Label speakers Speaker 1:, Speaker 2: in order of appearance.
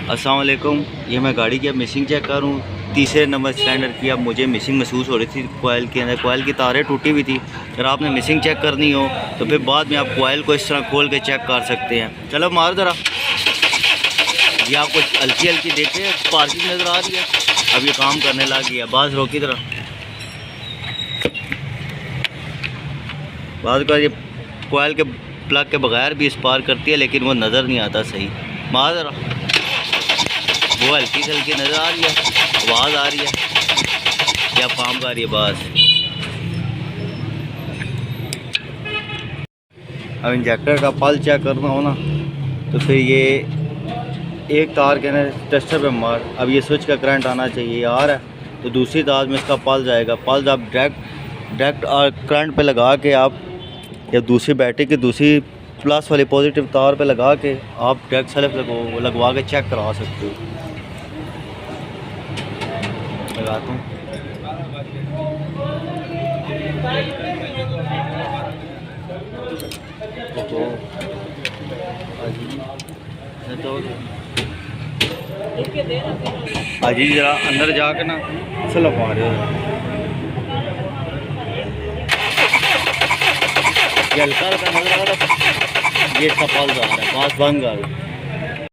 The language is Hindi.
Speaker 1: अस्सलाम वालेकुम। ये मैं गाड़ी की अब मिसिंग चेक कर रहा हूँ। तीसरे नंबर सिलेंडर की अब मुझे मिसिंग महसूस हो रही थी। कोयल के अंदर कोयल की तारें टूटी हुई थी। अगर आपने मिसिंग चेक करनी हो तो फिर बाद में आप कोयल को इस तरह खोल के चेक कर सकते हैं। चलो मारो ज़रा। ये आपको हल्की हल्की देखे पार्किंग नज़र आ रही है। अब ये काम करने लग गया। बास रोकी तरह बाद का ये कोयल के प्लग के बगैर भी स्पार करती है, लेकिन वो नज़र नहीं आता सही। मार ज़रा। वो हल्की से हल्की नज़र आ रही है, आवाज़ आ रही है, क्या काम कर रही है बस। अब इंजेक्टर का पल चेक करना हो ना तो फिर ये एक तार के अंदर टेस्टर पे मार। अब ये स्विच का करंट आना चाहिए, आ रहा है तो दूसरी तार में इसका पल्स आएगा। पल्स आप डायरेक्ट करंट पे लगा के आप या दूसरी बैटरी की दूसरी प्लस वाली पॉजिटिव तार पे लगा के आप डायरेक्ट सेल्फ लगवा के चेक करा सकते हो। लगाता हूँ। अजी जरा अंदर जाके ना चलो पा रहे हो। ये हल्का हल्का नजर आ रहा है। ये इसका पल्स आ रहा है, पास बंद कर।